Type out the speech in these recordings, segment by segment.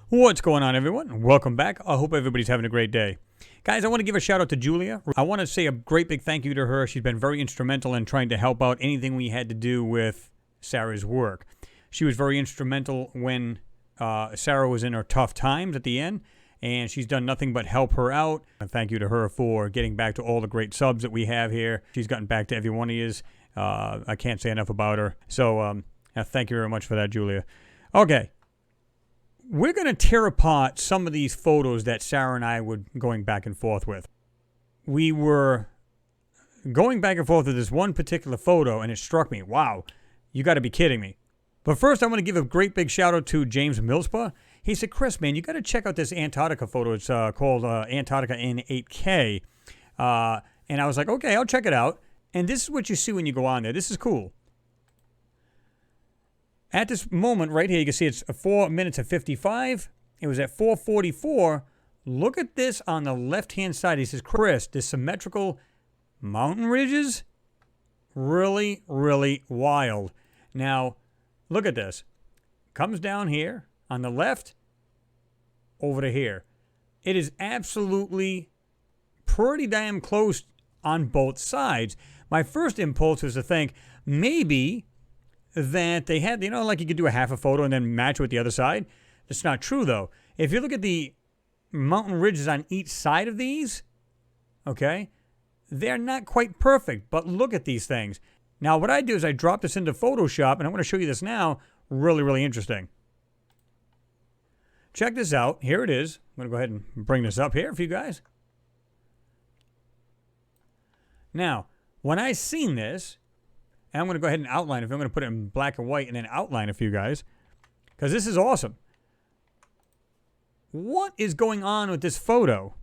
What's going on, everyone? Welcome back. I hope everybody's having a great day. Guys, I want to give a shout out to Julia. I want to say a great big thank you to her. She's been very instrumental in trying to help out anything we had to do with Sarah's work. She was very instrumental when Sarah was in her tough times at the end, and she's done nothing but help her out. And thank you to her for getting back to all the great subs that we have here. She's gotten back to every one of you. I can't say enough about her. So thank you very much for that, Julia. Okay. We're going to tear apart some of these photos that Sarah and I were going back and forth with. We were going back and forth with this one particular photo, and it struck me, wow, you got to be kidding me. But first, I want to give a great big shout out to James Millspa. He said, Chris, man, you got to check out this Antarctica photo. It's called Antarctica in 8K. And I was like, okay, I'll check it out. And this is what you see when you go on there. This is cool. At this moment right here, you can see it's 4 minutes and 55. It was at 4:44. Look at this on the left-hand side. He says, Chris, the symmetrical mountain ridges, really, really wild. Now, look at this. Comes down here on the left, over to here. It is absolutely pretty damn close on both sides. My first impulse was to think maybe that they had, you know, like you could do a half a photo and then match with the other side. That's not true, though. If you look at the mountain ridges on each side of these, okay, they're not quite perfect, but look at these things. Now, what I do is I drop this into Photoshop, and I'm going to show you this now. Really, really interesting. Check this out. Here it is. I'm going to go ahead and bring this up here for you guys. Now, when I seen this, and I'm going to go ahead and outline it. I'm going to put it in black and white and then outline it for you guys, because this is awesome. What is going on with this photo?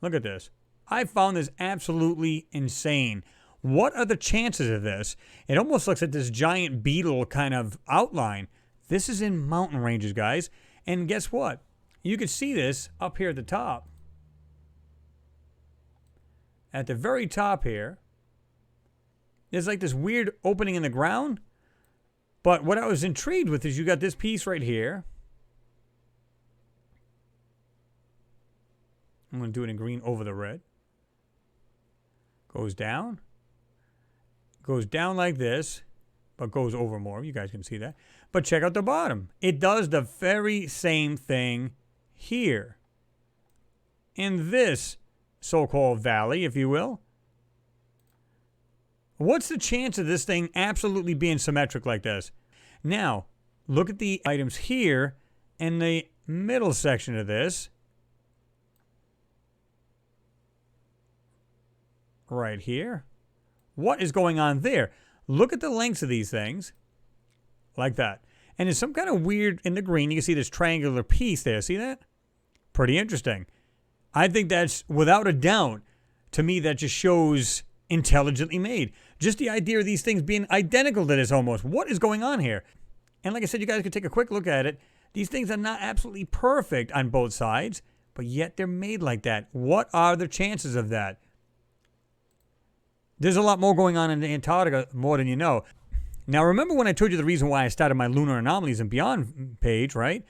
Look at this. I found this absolutely insane. What are the chances of this? It almost looks like this giant beetle kind of outline. This is in mountain ranges, guys. And guess what? You can see this up here at the top. At the very top here, there's like this weird opening in the ground. But what I was intrigued with is you got this piece right here. I'm going to do it in green over the red. Goes down. Goes down like this, but goes over more. You guys can see that. But check out the bottom. It does the very same thing here. In this so-called valley, if you will. What's the chance of this thing absolutely being symmetric like this? Now, look at the items here in the middle section of this. Right here. What is going on there? Look at the lengths of these things. Like that. And there's some kind of weird, in the green, you can see this triangular piece there. See that? Pretty interesting. I think that's, without a doubt, to me, that just shows intelligently made. Just the idea of these things being identical to this almost. What is going on here? And like I said, you guys can take a quick look at it. These things are not absolutely perfect on both sides, but yet they're made like that. What are the chances of that? There's a lot more going on in Antarctica, more than you know. Now, remember when I told you the reason why I started my Lunar Anomalies and Beyond page, right?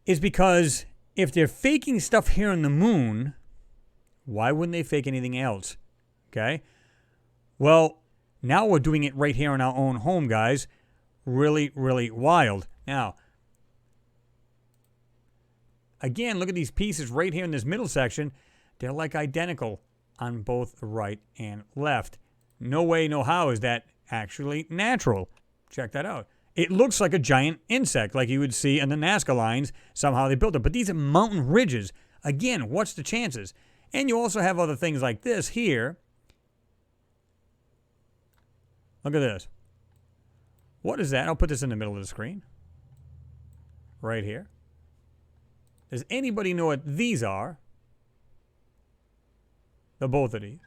Is because if they're faking stuff here on the moon, why wouldn't they fake anything else? Okay? Well, now we're doing it right here in our own home, guys. Really, really wild. Now, again, look at these pieces right here in this middle section. They're like identical on both the right and left. No way, no how is that actually natural. Check that out. It looks like a giant insect like you would see in the Nazca lines. Somehow they built it. But these are mountain ridges. Again, what's the chances? And you also have other things like this here. Look at this. What is that? I'll put this in the middle of the screen. Right here. Does anybody know what these are? The both of these.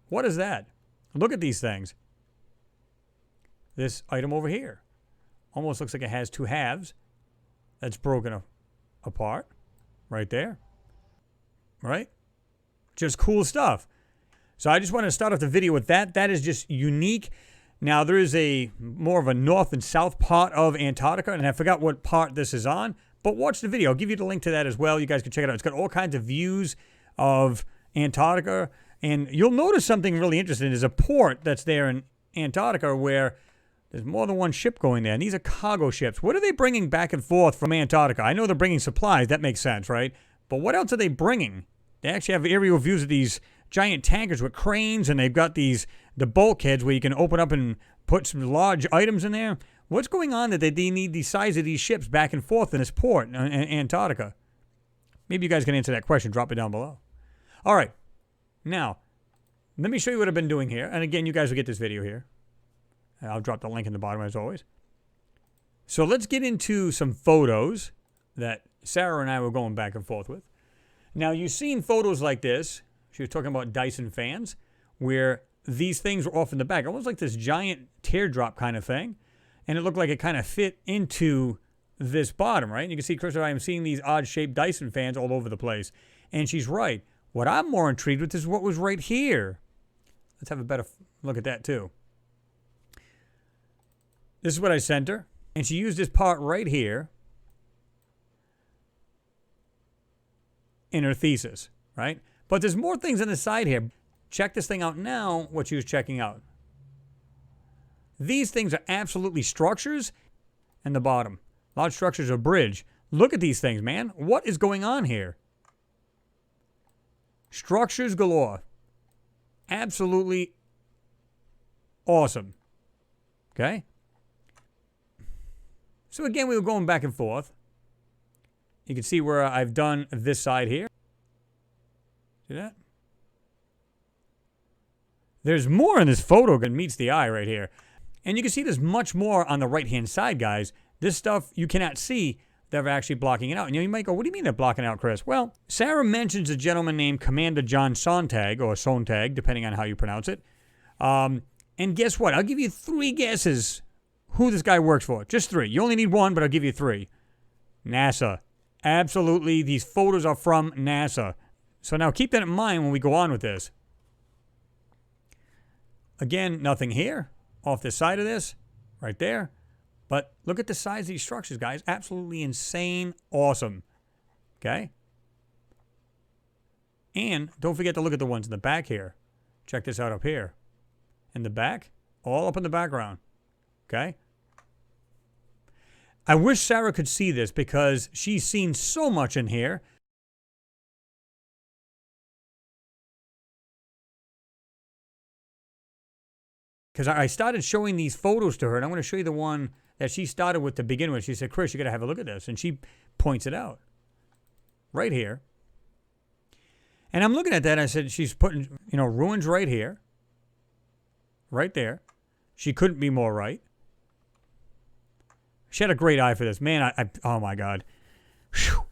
What is that? Look at these things. This item over here. Almost looks like it has two halves. That's broken apart. Right there. Right? Just cool stuff. So I just want to start off the video with that. That is just unique. Now, there is a more of a north and south part of Antarctica, and I forgot what part this is on, But watch the video. I'll give you the link to that as well. You guys can check it out. It's got all kinds of views of Antarctica. And you'll notice something really interesting. There's a port that's there in Antarctica where there's more than one ship going there. And these are cargo ships. What are they bringing back and forth from Antarctica? I know they're bringing supplies. That makes sense, right? But what else are they bringing? They actually have aerial views of these giant tankers with cranes, and they've got the bulkheads where you can open up and put some large items in there. What's going on that they need the size of these ships back and forth in this port in Antarctica? Maybe you guys can answer that question. Drop it down below. All right. Now, let me show you what I've been doing here. And again, you guys will get this video here. I'll drop the link in the bottom as always. So let's get into some photos that Sarah and I were going back and forth with. Now, you've seen photos like this. She was talking about Dyson fans, where these things were off in the back, almost like this giant teardrop kind of thing. And it looked like it kind of fit into this bottom, right? And you can see, Chris, I am seeing these odd-shaped Dyson fans all over the place. And she's right. What I'm more intrigued with is what was right here. Let's have a better look at that, too. This is what I sent her. And she used this part right here in her thesis, right? But there's more things on the side here. Check this thing out now, what she was checking out. These things are absolutely structures, and the bottom. Large structures are bridge. Look at these things, man. What is going on here? Structures galore. Absolutely awesome. Okay? So again, we were going back and forth. You can see where I've done this side here. See that? There's more in this photo than meets the eye right here. And you can see there's much more on the right-hand side, guys. This stuff you cannot see. They're actually blocking it out. And you might go, what do you mean they're blocking out, Chris? Well, Sarah mentions a gentleman named Commander John Sontag, or Sontag, depending on how you pronounce it. And guess what? I'll give you 3 guesses who this guy works for. Just 3. You only need 1, but I'll give you 3. NASA. Absolutely, these photos are from NASA. So now keep that in mind when we go on with this. Again, nothing here. Off the side of this, right there. But look at the size of these structures, guys. Absolutely insane, awesome. Okay? And don't forget to look at the ones in the back here. Check this out up here. In the back, all up in the background. Okay? I wish Sarah could see this because she's seen so much in here. Because I started showing these photos to her, and I'm going to show you the one that she started with to begin with. She said, Chris, you got to have a look at this. And she points it out. Right here. And I'm looking at that, and I said, she's putting, ruins right here. Right there. She couldn't be more right. She had a great eye for this. Man, oh my God. Whew.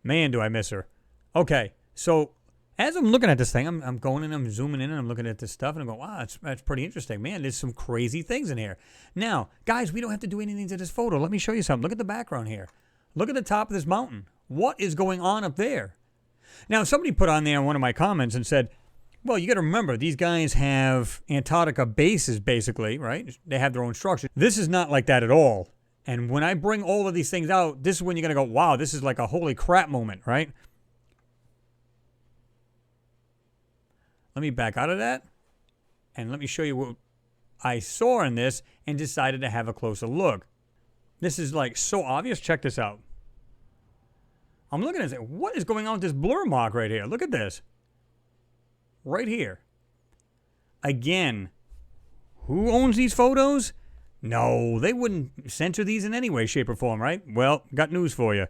Man, do I miss her. Okay, so as I'm looking at this thing, I'm going in, I'm zooming in, and I'm looking at this stuff, and I'm going, wow, that's pretty interesting. Man, there's some crazy things in here. Now, guys, we don't have to do anything to this photo. Let me show you something. Look at the background here. Look at the top of this mountain. What is going on up there? Now, somebody put on there in one of my comments and said, well, you got to remember, these guys have Antarctica bases, basically, right? They have their own structure. This is not like that at all. And when I bring all of these things out, this is when you're going to go, wow, this is like a holy crap moment, right? Let me back out of that, and let me show you what I saw in this and decided to have a closer look. This is like so obvious. Check this out. I'm looking at it and say, what is going on with this blur mark right here? Look at this. Right here. Again, who owns these photos? No, they wouldn't censor these in any way, shape, or form, right? Well, got news for you.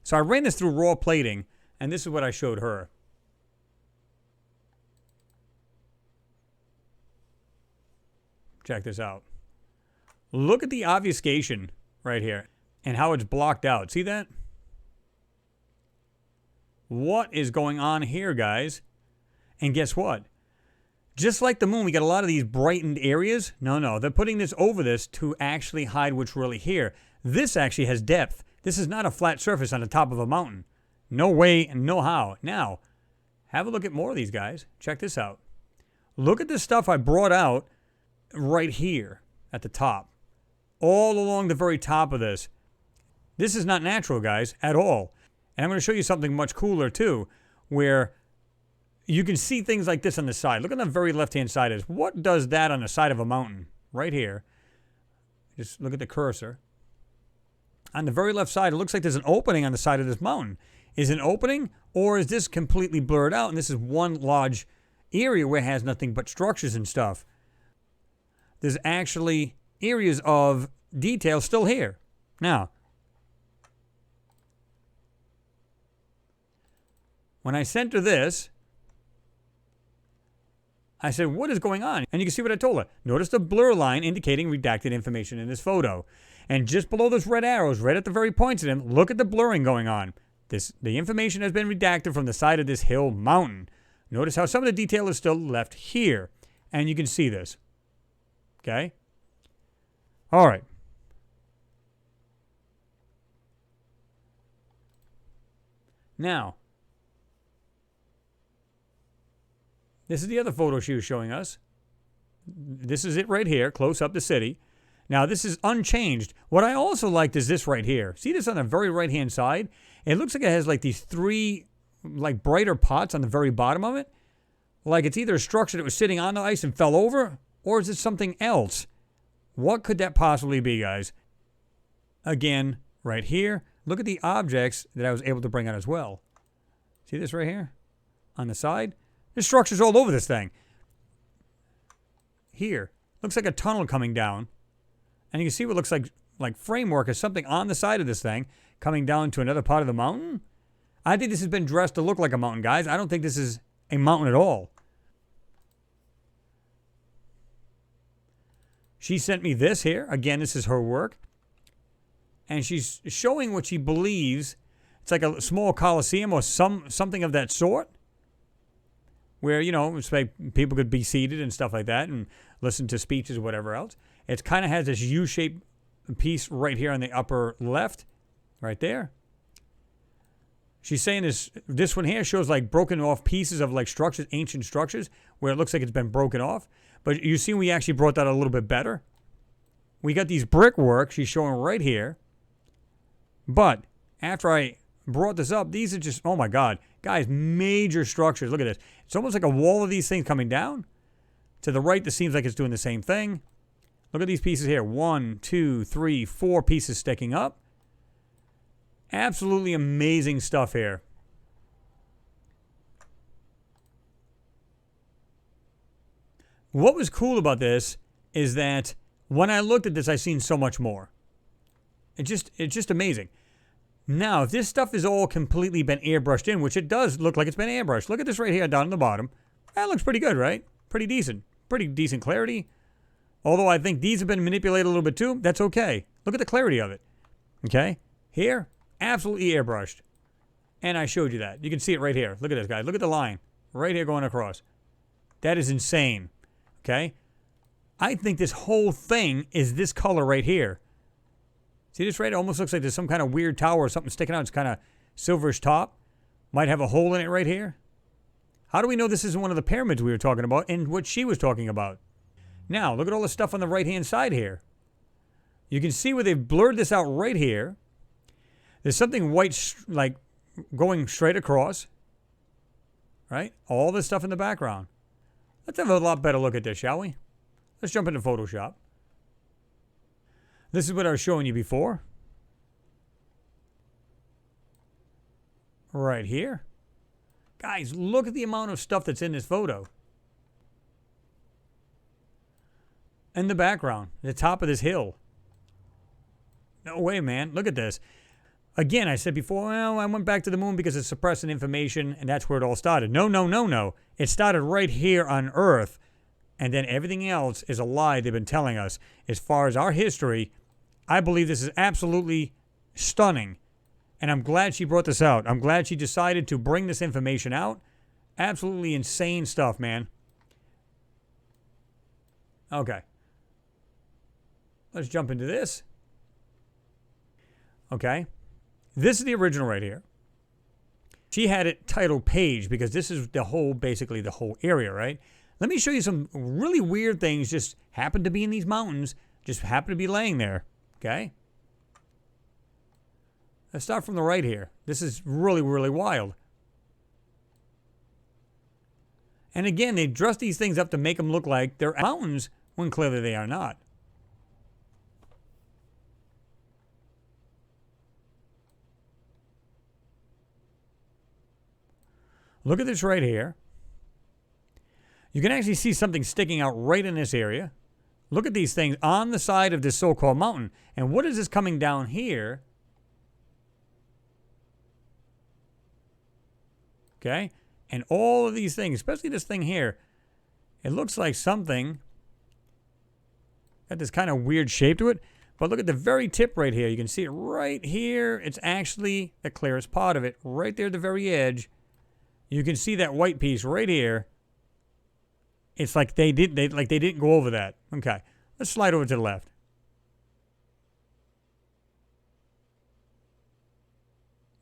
So I ran this through raw plating, and this is what I showed her. Check this out. Look at the obfuscation right here and how it's blocked out. See that? What is going on here, guys? And guess what? Just like the moon, we got a lot of these brightened areas. No, they're putting this over this to actually hide what's really here. This actually has depth. This is not a flat surface on the top of a mountain. No way and no how. Now, have a look at more of these guys. Check this out. Look at the stuff I brought out right here at the top. All along the very top of this. This is not natural, guys, at all. And I'm going to show you something much cooler, too, where you can see things like this on the side. Look on the very left-hand side. Is what does that on the side of a mountain? Right here. Just look at the cursor. On the very left side, it looks like there's an opening on the side of this mountain. Is it an opening, or is this completely blurred out, and this is one large area where it has nothing but structures and stuff? There's actually areas of detail still here. Now, when I center this, I said, what is going on? And you can see what I told her. Notice the blur line indicating redacted information in this photo. And just below those red arrows, right at the very points of them, look at the blurring going on. The information has been redacted from the side of this hill mountain. Notice how some of the detail is still left here. And you can see this. Okay? All right. Now, this is the other photo she was showing us. This is it right here, close up the city. Now, this is unchanged. What I also liked is this right here. See this on the very right-hand side? It looks like it has like these three like brighter pots on the very bottom of it. Like it's either a structure that was sitting on the ice and fell over, or is it something else? What could that possibly be, guys? Again, right here, look at the objects that I was able to bring out as well. See this right here? On the side? There's structures all over this thing. Here, looks like a tunnel coming down. And you can see what looks like framework or something on the side of this thing coming down to another part of the mountain. I think this has been dressed to look like a mountain, guys. I don't think this is a mountain at all. She sent me this here. Again, this is her work. And she's showing what she believes. It's like a small coliseum or something of that sort. Where, you know, it's like people could be seated and stuff like that and listen to speeches or whatever else. It kind of has this U-shaped piece right here on the upper left. Right there. She's saying this one here shows like broken off pieces of like structures, ancient structures, where it looks like it's been broken off. But you see we actually brought that a little bit better. We got these brickwork she's showing right here. But after I brought this up, these are just, oh my God. Guys, major structures. Look at this. It's almost like a wall of these things coming down. To the right, this seems like it's doing the same thing. Look at these pieces here. 1, 2, 3, 4 pieces sticking up. Absolutely amazing stuff here. What was cool about this is that when I looked at this, I seen so much more. It's just amazing. Now, if this stuff is all completely been airbrushed in, which it does look like it's been airbrushed. Look at this right here down on the bottom. That looks pretty good, right? Pretty decent. Pretty decent clarity. Although I think these have been manipulated a little bit too. That's okay. Look at the clarity of it. Okay? Here, absolutely airbrushed. And I showed you that. You can see it right here. Look at this, guys. Look at the line. Right here going across. That is insane. Okay? I think this whole thing is this color right here. See this right? It almost looks like there's some kind of weird tower or something sticking out. It's kind of silverish top. Might have a hole in it right here. How do we know this isn't one of the pyramids we were talking about and what she was talking about? Now, look at all the stuff on the right-hand side here. You can see where they've blurred this out right here. There's something white, like, going straight across. Right? All this stuff in the background. Let's have a lot better look at this, shall we? Let's jump into Photoshop. This is what I was showing you before. Right here. Guys, look at the amount of stuff that's in this photo. In the background, the top of this hill. No way, man. Look at this. Again, I said before, well, I went back to the moon because it's suppressing information, and that's where it all started. No, no, no, no. It started right here on Earth, and then everything else is a lie they've been telling us. As far as our history, I believe this is absolutely stunning, and I'm glad she brought this out. I'm glad she decided to bring this information out. Absolutely insane stuff, man. Okay. Let's jump into this. Okay. This is the original right here. She had it titled Page because this is the whole, basically the whole area, right? Let me show you some really weird things just happen to be in these mountains, just happen to be laying there, okay? Let's start from the right here. This is really, really wild. And again, they dress these things up to make them look like they're mountains when clearly they are not. Look at this right here. You can actually see something sticking out right in this area. Look at these things on the side of this so-called mountain. And what is this coming down here? Okay? And all of these things, especially this thing here, it looks like something got this kind of weird shape to it. But look at the very tip right here. You can see it right here. It's actually the clearest part of it. Right there at the very edge. You can see that white piece right here. It's like they didn't go over that. Okay. Let's slide over to the left.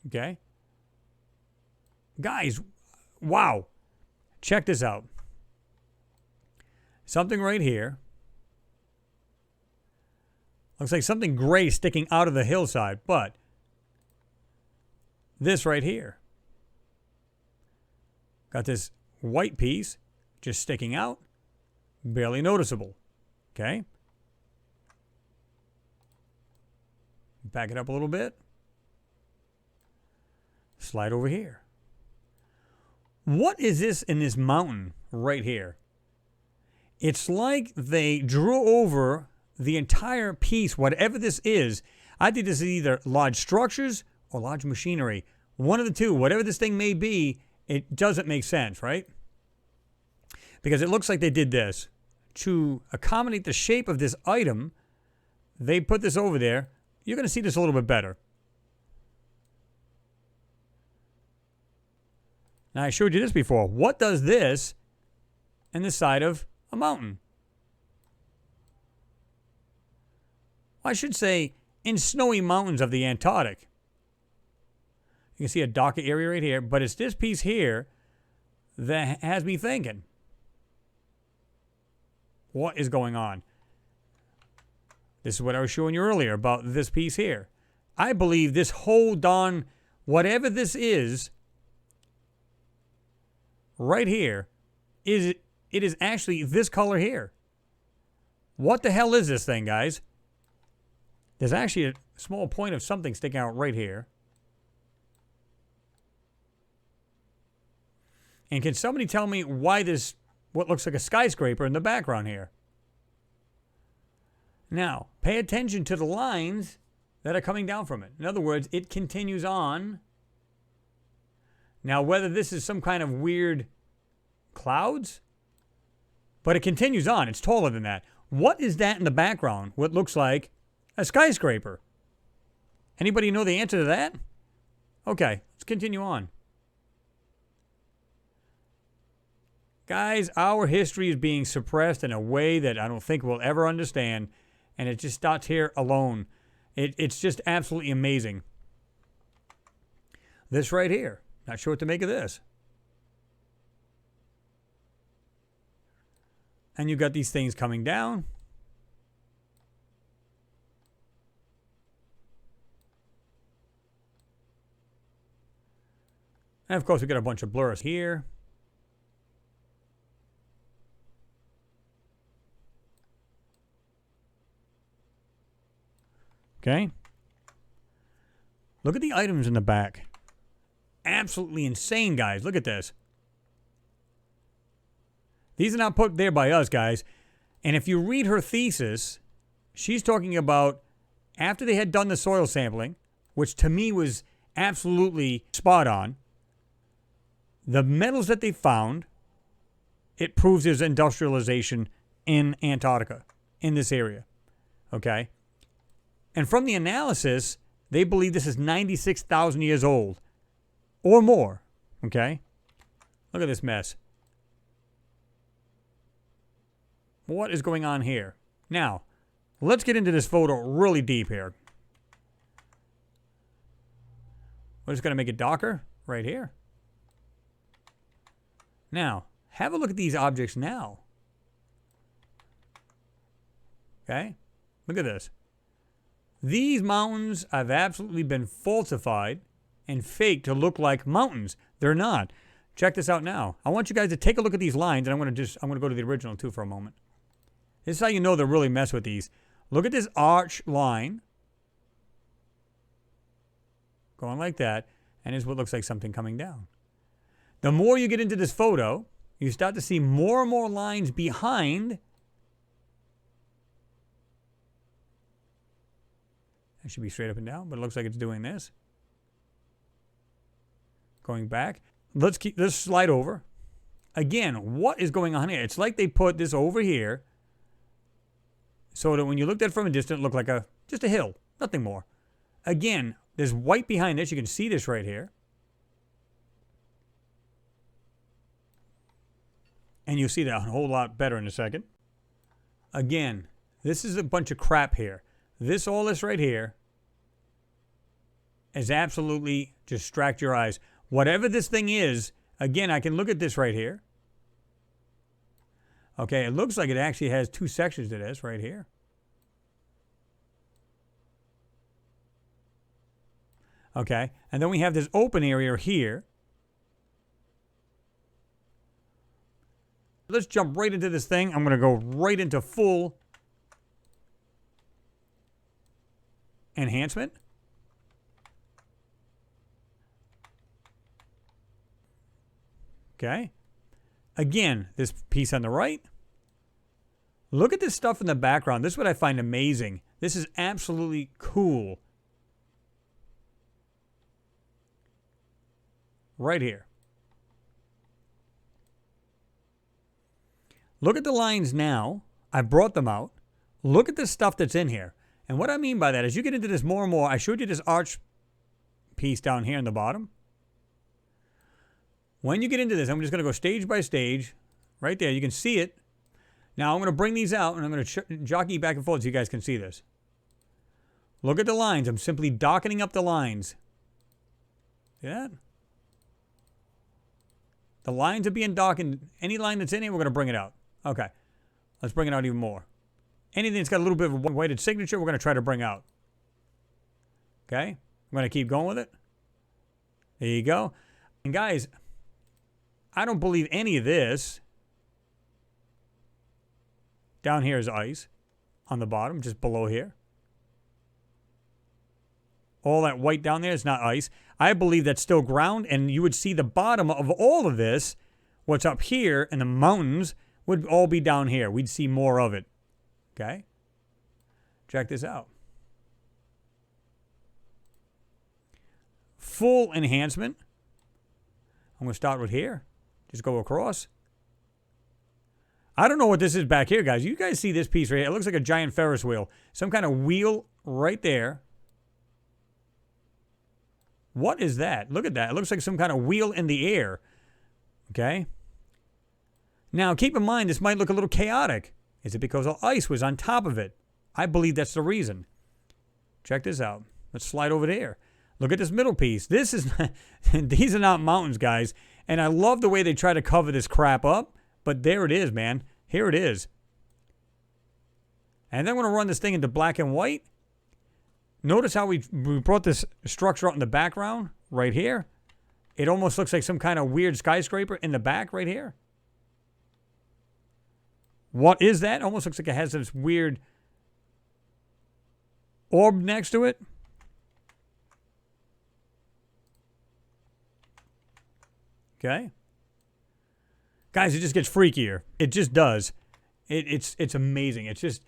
Okay. Guys, wow. Check this out. Something right here. Looks like something gray sticking out of the hillside, but this right here. Got this white piece just sticking out, barely noticeable. Okay? Back it up a little bit. Slide over here. What is this in this mountain right here? It's like they drew over the entire piece, whatever this is. I think this is either large structures or large machinery. One of the two, whatever this thing may be, it doesn't make sense, right? Because it looks like they did this. To accommodate the shape of this item, they put this over there. You're going to see this a little bit better. Now, I showed you this before. What does this in the side of a mountain? I should say, in snowy mountains of the Antarctic. You can see a darker area right here, but it's this piece here that has me thinking. What is going on? This is what I was showing you earlier about this piece here. I believe this whole darn, whatever this is, right here, it is actually this color here. What the hell is this thing, guys? There's actually a small point of something sticking out right here. And can somebody tell me why this, what looks like a skyscraper in the background here? Now, pay attention to the lines that are coming down from it. In other words, it continues on. Now, whether this is some kind of weird clouds, but it continues on. It's taller than that. What is that in the background? What looks like a skyscraper? Anybody know the answer to that? Okay, let's continue on. Guys, our history is being suppressed in a way that I don't think we'll ever understand, and it just starts here alone. It's just absolutely amazing. This right here, not sure what to make of this. And you've got these things coming down. And of course, we've got a bunch of blurs here. Okay. Look at the items in the back. Absolutely insane, guys. Look at this. These are not put there by us, guys. And if you read her thesis, she's talking about after they had done the soil sampling, which to me was absolutely spot on, the metals that they found, it proves there's industrialization in Antarctica, in this area. Okay? And from the analysis, they believe this is 96,000 years old or more. Okay? Look at this mess. What is going on here? Now, let's get into this photo really deep here. We're just going to make it darker right here. Now, have a look at these objects now. Okay? Look at this. These mountains have absolutely been falsified and faked to look like mountains. They're not. Check this out now. I want you guys to take a look at these lines, and I'm going to go to the original too for a moment. This is how you know they're really mess with these. Look at this arch line. Going like that, and here's what looks like something coming down. The more you get into this photo, you start to see more and more lines behind. It should be straight up and down, but it looks like it's doing this. Going back. Let's slide over. Again, what is going on here? It's like they put this over here so that when you looked at it from a distance, it looked like just a hill, nothing more. Again, there's white behind this. You can see this right here. And you'll see that a whole lot better in a second. Again, this is a bunch of crap here. All this right here is absolutely distract your eyes. Whatever this thing is, again, I can look at this right here. Okay, it looks like it actually has two sections to this right here. Okay, and then we have this open area here. Let's jump right into this thing. I'm going to go right into full enhancement. Okay. Again, this piece on the right. Look at this stuff in the background. This is what I find amazing. This is absolutely cool. Right here. Look at the lines now. I brought them out. Look at the stuff that's in here. And what I mean by that is you get into this more and more. I showed you this arch piece down here in the bottom. When you get into this, I'm just going to go stage by stage. Right there, you can see it. Now I'm going to bring these out and I'm going to jockey back and forth so you guys can see this. Look at the lines. I'm simply docketing up the lines. See that? The lines are being dockened. Any line that's in here, we're going to bring it out. Okay. Let's bring it out even more. Anything that's got a little bit of a weighted signature, we're going to try to bring out. Okay? I'm going to keep going with it. There you go. And guys, I don't believe any of this. Down here is ice. On the bottom, just below here. All that white down there is not ice. I believe that's still ground, and you would see the bottom of all of this, what's up here, and the mountains would all be down here. We'd see more of it. Okay? Check this out. Full enhancement. I'm going to start with here. Just go across. I don't know what this is back here, guys. You guys see this piece right here? It looks like a giant Ferris wheel. Some kind of wheel right there. What is that? Look at that. It looks like some kind of wheel in the air. Okay? Now, keep in mind, this might look a little chaotic. Is it because the ice was on top of it? I believe that's the reason. Check this out. Let's slide over there. Look at this middle piece. This is not, these are not mountains, guys. And I love the way they try to cover this crap up. But there it is, man. Here it is. And then I'm going to run this thing into black and white. Notice how we brought this structure out in the background right here. It almost looks like some kind of weird skyscraper in the back right here. What is that? Almost looks like it has this weird orb next to it. Okay. Guys, it just gets freakier. It just does. It's amazing. It's just,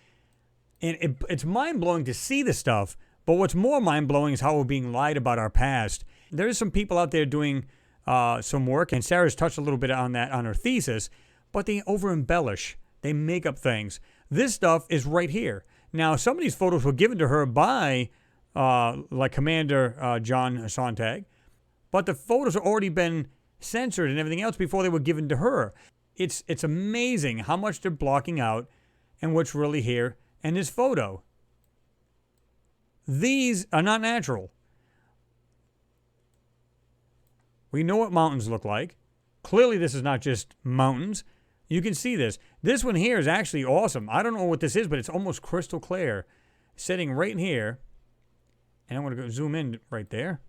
and it's mind-blowing to see this stuff. But what's more mind-blowing is how we're being lied about our past. There's some people out there doing some work, and Sarah's touched a little bit on that on her thesis, but they over-embellish. They make up things. This stuff is right here. Now, some of these photos were given to her by, like Commander John Sontag, but the photos have already been censored and everything else before they were given to her. It's amazing how much they're blocking out and what's really here in this photo. These are not natural. We know what mountains look like. Clearly, this is not just mountains. You can see this. This one here is actually awesome. I don't know what this is, but it's almost crystal clear. Sitting right in here. And I'm going to go zoom in right there.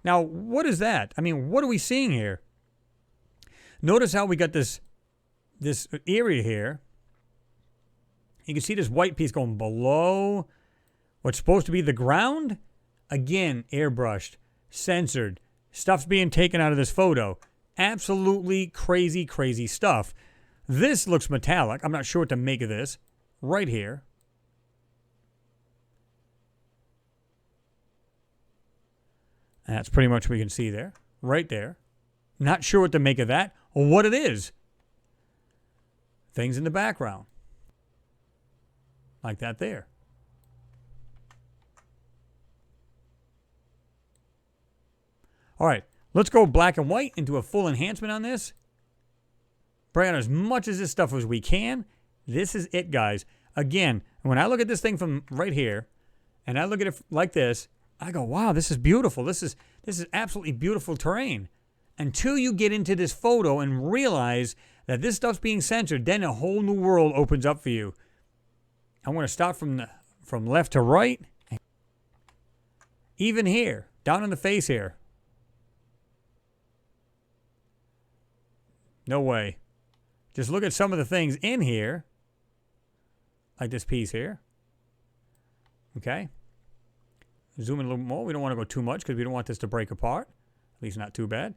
Now, what is that? I mean, what are we seeing here? Notice how we got this area here. You can see this white piece going below what's supposed to be the ground. Again, airbrushed, censored. Stuff's being taken out of this photo. Absolutely crazy, crazy stuff. This looks metallic. I'm not sure what to make of this. Right here. That's pretty much what we can see there. Right there. Not sure what to make of that or what it is. Things in the background. Like that there. All right, let's go black and white into a full enhancement on this. Bring on as much of this stuff as we can. This is it, guys. Again, when I look at this thing from right here, and I look at it like this, I go, wow, this is beautiful. This is absolutely beautiful terrain. Until you get into this photo and realize that this stuff's being censored, then a whole new world opens up for you. I want to start from left to right. Even here, down in the face here. No way. Just look at some of the things in here. Like this piece here. Okay. Zoom in a little more. We don't want to go too much because we don't want this to break apart. At least not too bad.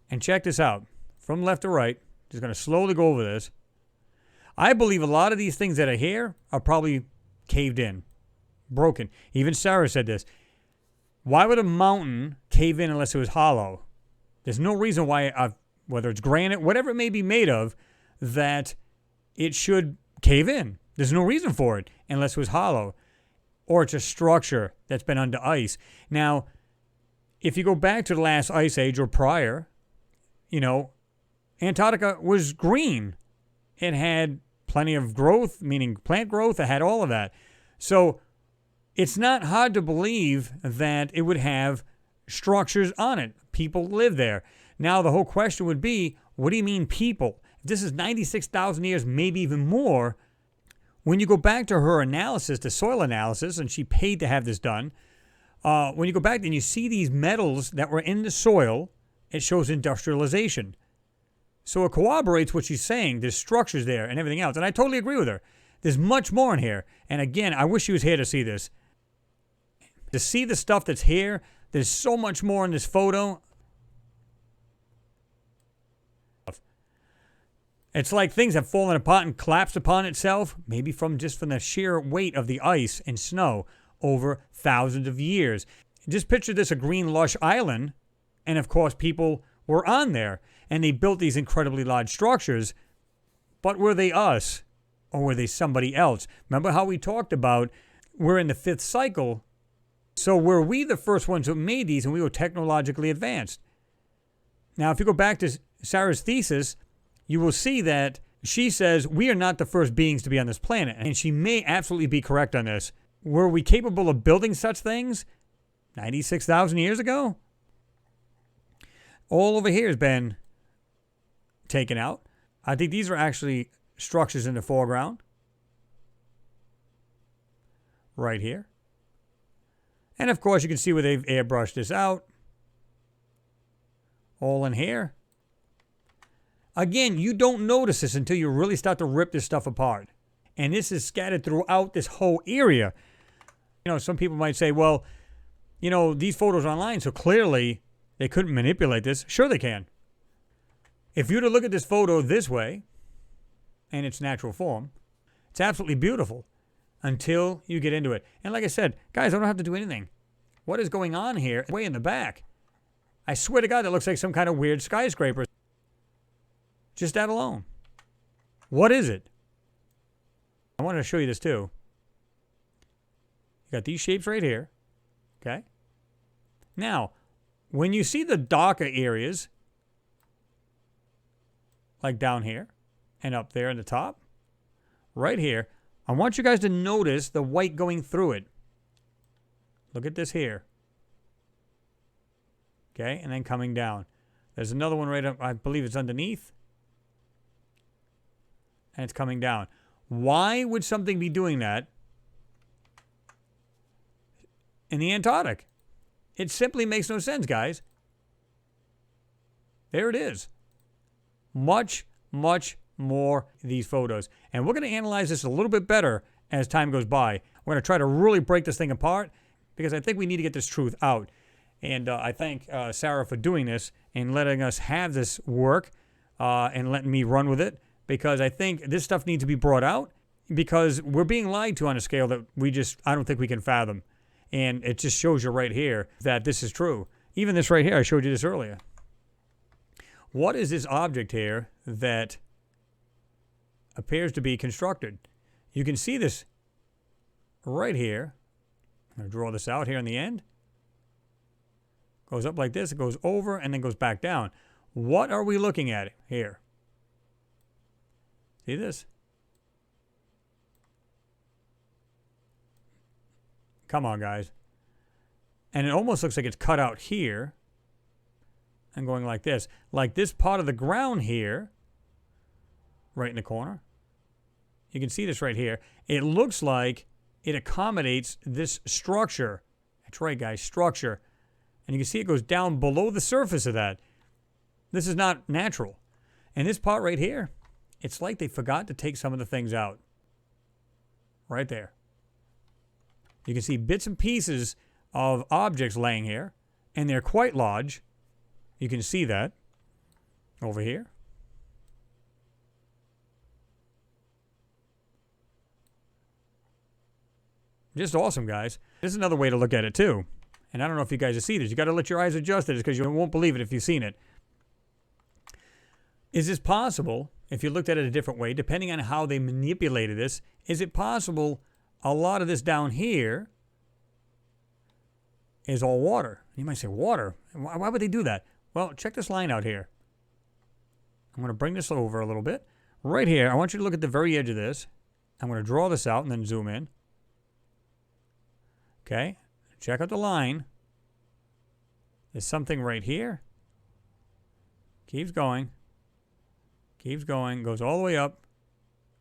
And check this out. From left to right. Just going to slowly go over this. I believe a lot of these things that are here are probably caved in. Broken. Even Sarah said this. Why would a mountain cave in unless it was hollow? There's no reason why, whether it's granite, whatever it may be made of, that it should cave in. There's no reason for it unless it was hollow. Or it's a structure that's been under ice. Now, if you go back to the last ice age or prior, Antarctica was green. It had plenty of growth, meaning plant growth. It had all of that. So it's not hard to believe that it would have structures on it. People live there. Now, the whole question would be, what do you mean people? If this is 96,000 years, maybe even more. When you go back to her analysis, the soil analysis, and she paid to have this done, when you go back and you see these metals that were in the soil, it shows industrialization. So it corroborates what she's saying. There's structures there and everything else. And I totally agree with her. There's much more in here. And again, I wish she was here to see this. To see the stuff that's here, there's so much more in this photo. It's like things have fallen apart and collapsed upon itself, maybe from the sheer weight of the ice and snow over thousands of years. Just picture this, a green lush island, and of course people were on there, and they built these incredibly large structures, but were they us, or were they somebody else? Remember how we talked about we're in the fifth cycle, so were we the first ones who made these, and we were technologically advanced? Now, if you go back to Sarah's thesis, you will see that she says we are not the first beings to be on this planet. And she may absolutely be correct on this. Were we capable of building such things 96,000 years ago? All over here has been taken out. I think these are actually structures in the foreground. Right here. And of course you can see where they've airbrushed this out. All in here. Again, you don't notice this until you really start to rip this stuff apart. And this is scattered throughout this whole area. Some people might say, well, these photos are online, so clearly they couldn't manipulate this. Sure they can. If you were to look at this photo this way, in its natural form, it's absolutely beautiful until you get into it. And like I said, guys, I don't have to do anything. What is going on here? Way in the back. I swear to God, that looks like some kind of weird skyscraper. Just that alone. What is it? I wanted to show you this too. You got these shapes right here. Okay? Now, when you see the darker areas, like down here and up there in the top, right here, I want you guys to notice the white going through it. Look at this here. Okay? And then coming down. There's another one right up, I believe it's underneath. And it's coming down. Why would something be doing that? in the Antarctic. It simply makes no sense, guys. There it is. Much, much more of these photos. And we're going to analyze this a little bit better as time goes by. We're going to try to really break this thing apart because I think we need to get this truth out. And I thank Sarah for doing this and letting us have this work and letting me run with it, because I think this stuff needs to be brought out because we're being lied to on a scale that I don't think we can fathom. And it just shows you right here that this is true. Even this right here, I showed you this earlier. What is this object here that appears to be constructed? You can see this right here. I'm going to draw this out here in the end. Goes up like this, it goes over, and then goes back down. What are we looking at here? See this? Come on, guys. And it almost looks like it's cut out here and going like this. Like this part of the ground here, right in the corner. You can see this right here. It looks like it accommodates this structure. That's right, guys, structure. And you can see it goes down below the surface of that. This is not natural. And this part right here, it's like they forgot to take some of the things out. Right there. You can see bits and pieces of objects laying here, and they're quite large. You can see that over here. Just awesome, guys. This is another way to look at it, too. And I don't know if you guys have seen this. You got to let your eyes adjust to this because you won't believe it if you've seen it. Is this possible, if you looked at it a different way, depending on how they manipulated this, is it possible a lot of this down here is all water? You might say, water? Why would they do that? Well, check this line out here. I'm going to bring this over a little bit. Right here, I want you to look at the very edge of this. I'm going to draw this out and then zoom in. Okay, check out the line. There's something right here. Keeps going. Keeps going. Goes all the way up.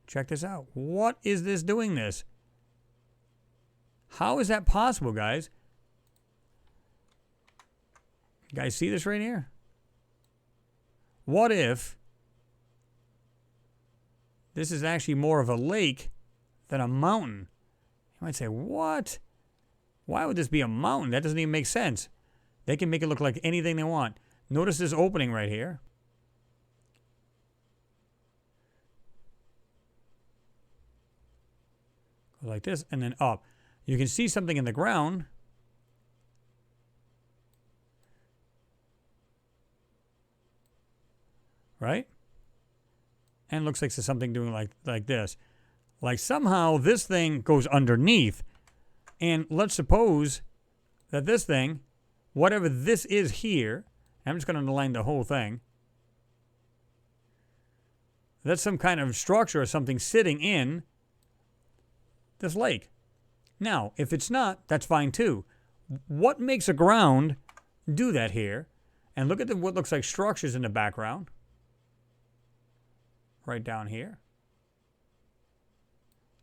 Check this out. What is this doing this? How is that possible, guys? You guys see this right here? What if this is actually more of a lake than a mountain? You might say, what? Why would this be a mountain? That doesn't even make sense. They can make it look like anything they want. Notice this opening right here. Go like this and then up. You can see something in the ground. Right? And looks like there's something doing like this. Like somehow this thing goes underneath. And let's suppose that this thing, whatever this is here, I'm just going to underline the whole thing. That's some kind of structure or something sitting in this lake. Now, if it's not, that's fine too. What makes a ground do that here? And look at what looks like structures in the background. Right down here.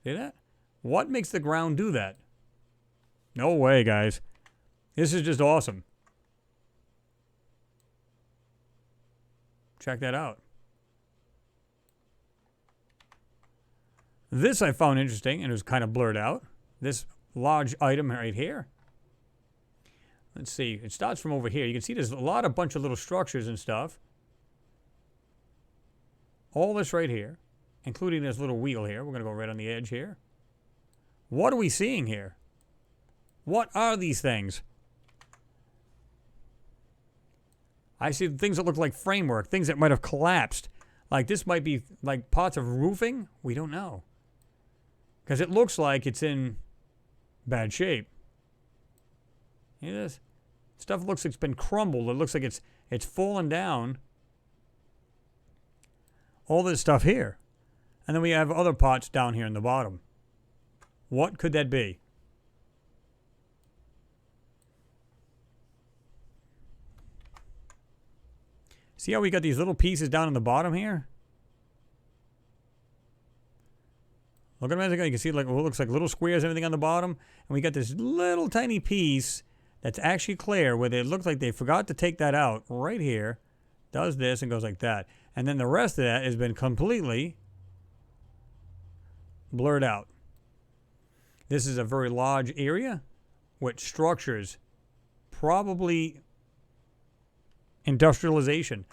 See that? What makes the ground do that? No way, guys. This is just awesome. Check that out. This I found interesting, and it was kind of blurred out. This large item right here. Let's see. It starts from over here. You can see there's a bunch of little structures and stuff. All this right here, including this little wheel here. We're going to go right on the edge here. What are we seeing here? What are these things? I see things that look like framework, things that might have collapsed. Like this might be like parts of roofing. We don't know. Because it looks like it's in bad shape. See this? Stuff looks like it's been crumbled. It looks like it's fallen down. All this stuff here. And then we have other parts down here in the bottom. What could that be? See how we got these little pieces down in the bottom here? Look at it. You can see like what looks like little squares, everything on the bottom. And we got this little tiny piece that's actually clear where it looks like they forgot to take that out right here. Does this and goes like that. And then the rest of that has been completely blurred out. This is a very large area with structures, probably industrialization,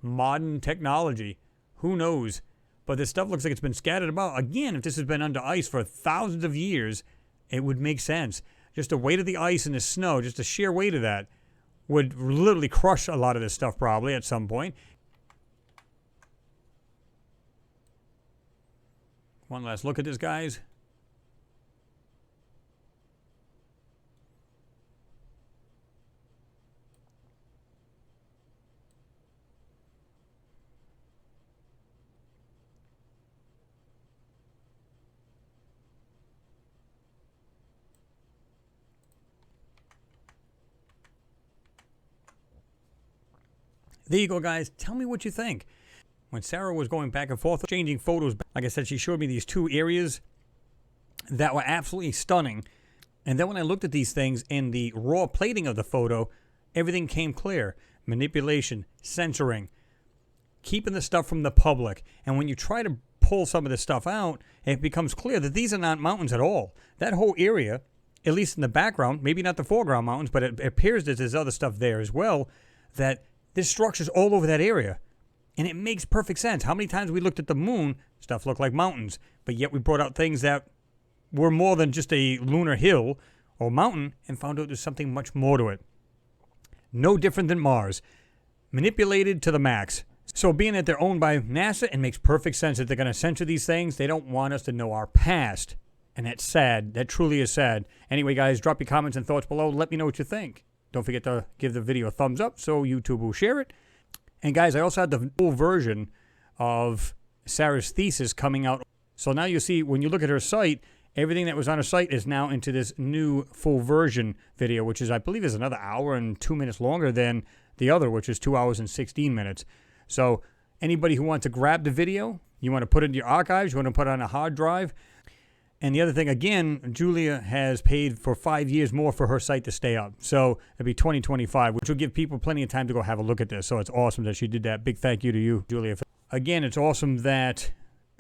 modern technology. Who knows? But this stuff looks like it's been scattered about. Again, if this has been under ice for thousands of years, it would make sense. Just the weight of the ice and the snow, just the sheer weight of that, would literally crush a lot of this stuff probably at some point. One last look at this, guys. There you go, guys. Tell me what you think. When Sarah was going back and forth, changing photos, like I said, she showed me these two areas that were absolutely stunning. And then when I looked at these things in the raw plating of the photo, everything came clear. Manipulation, censoring, keeping the stuff from the public. And when you try to pull some of this stuff out, it becomes clear that these are not mountains at all. That whole area, at least in the background, maybe not the foreground mountains, but it appears that there's other stuff there as well, that there's structures all over that area. And it makes perfect sense. How many times we looked at the moon, stuff looked like mountains, but yet we brought out things that were more than just a lunar hill or mountain and found out there's something much more to it. No different than Mars. Manipulated to the max. So being that they're owned by NASA, it makes perfect sense that they're going to censor these things. They don't want us to know our past. And that's sad. That truly is sad. Anyway, guys, drop your comments and thoughts below. Let me know what you think. Don't forget to give the video a thumbs up so YouTube will share it. And guys, I also had the full version of Sarah's thesis coming out. So now you see, when you look at her site, everything that was on her site is now into this new full version video, which is, I believe, is another hour and 2 minutes longer than the other, which is 2 hours and 16 minutes. So anybody who wants to grab the video, you want to put it in your archives, you want to put it on a hard drive. And the other thing, again, Julia has paid for 5 years more for her site to stay up. So it'll be 2025, which will give people plenty of time to go have a look at this. So it's awesome that she did that. Big thank you to you, Julia. Again, it's awesome that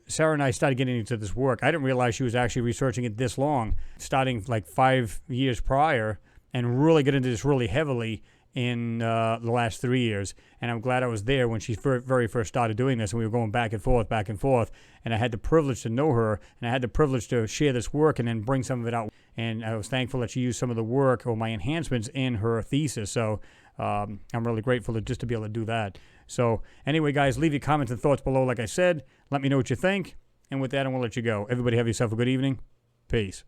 Sarah and I started getting into this work. I didn't realize she was actually researching it this long, starting like 5 years prior, and really get into this really heavily in the last 3 years. And I'm glad I was there when she very first started doing this, and we were going back and forth, and I had the privilege to know her, and I had the privilege to share this work and then bring some of it out. And I was thankful that she used some of the work or my enhancements in her thesis. So I'm really grateful just to be able to do that. So anyway, guys, leave your comments and thoughts below. Like I said, let me know what you think. And with that, I'm going to let you go. Everybody have yourself a good evening. Peace.